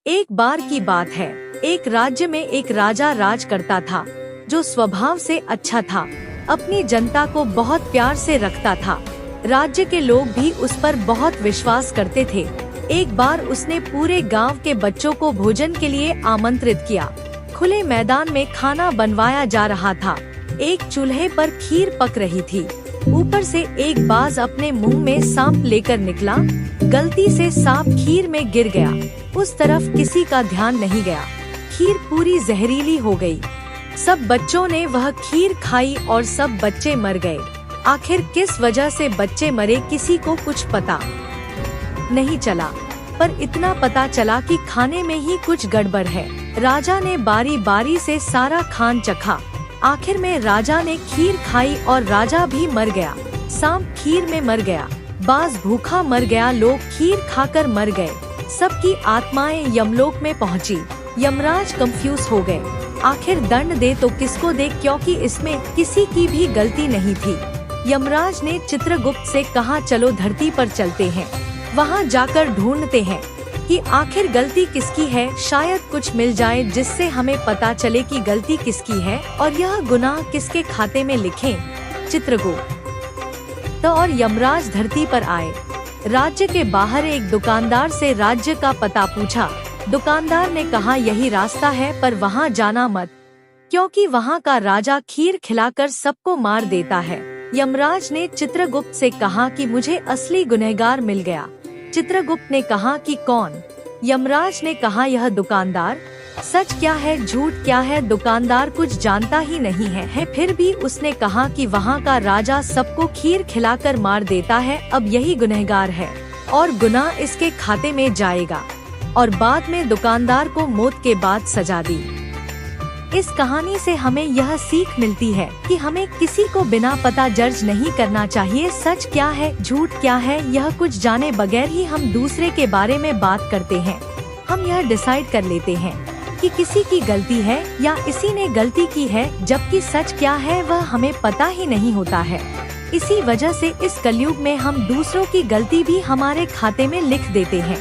एक बार की बात है, एक राज्य में एक राजा राज करता था, जो स्वभाव से अच्छा था। अपनी जनता को बहुत प्यार से रखता था। राज्य के लोग भी उस पर बहुत विश्वास करते थे। एक बार उसने पूरे गांव के बच्चों को भोजन के लिए आमंत्रित किया। खुले मैदान में खाना बनवाया जा रहा था। एक चूल्हे पर खीर पक रही थी। ऊपर से एक बाज अपने मुंह में सांप लेकर निकला। गलती से सांप खीर में गिर गया। उस तरफ किसी का ध्यान नहीं गया। खीर पूरी जहरीली हो गई। सब बच्चों ने वह खीर खाई और सब बच्चे मर गए। आखिर किस वजह से बच्चे मरे किसी को कुछ पता नहीं चला, पर इतना पता चला कि खाने में ही कुछ गड़बड़ है। राजा ने बारी बारी से सारा खान चखा। आखिर में राजा ने खीर खाई और राजा भी मर गया। सांप खीर में मर गया, बाज भूखा मर गया, लोग खीर खाकर मर गए। सबकी आत्माएं यमलोक में पहुंची। यमराज कंफ्यूज हो गए। आखिर दंड दे तो किसको दे, क्योंकि इसमें किसी की भी गलती नहीं थी। यमराज ने चित्रगुप्त से कहा, चलो धरती पर चलते हैं, वहां जाकर ढूंढते हैं कि आखिर गलती किसकी है। शायद कुछ मिल जाए जिससे हमें पता चले कि गलती किसकी है और यह गुनाह किसके खाते में लिखें। चित्रगुप्त और यमराज धरती पर आए। राज्य के बाहर एक दुकानदार से राज्य का पता पूछा। दुकानदार ने कहा, यही रास्ता है, पर वहां जाना मत, क्योंकि वहां का राजा खीर खिलाकर सबको मार देता है। यमराज ने चित्रगुप्त से कहा कि मुझे असली गुनहगार मिल गया। चित्रगुप्त ने कहा कि कौन? यमराज ने कहा, यह दुकानदार। सच क्या है झूठ क्या है दुकानदार कुछ जानता ही नहीं है। फिर भी उसने कहा कि वहाँ का राजा सबको खीर खिलाकर मार देता है। अब यही गुनहगार है और गुनाह इसके खाते में जाएगा। और बाद में दुकानदार को मौत के बाद सजा दी। इस कहानी से हमें यह सीख मिलती है कि हमें किसी को बिना पता जज नहीं करना चाहिए। सच क्या है झूठ क्या है यह कुछ जाने बगैर ही हम दूसरे के बारे में बात करते हैं। हम यह डिसाइड कर लेते हैं कि किसी की गलती है या इसी ने गलती की है, जबकि सच क्या है वह हमें पता ही नहीं होता है। इसी वजह से इस कलयुग में हम दूसरों की गलती भी हमारे खाते में लिख देते हैं।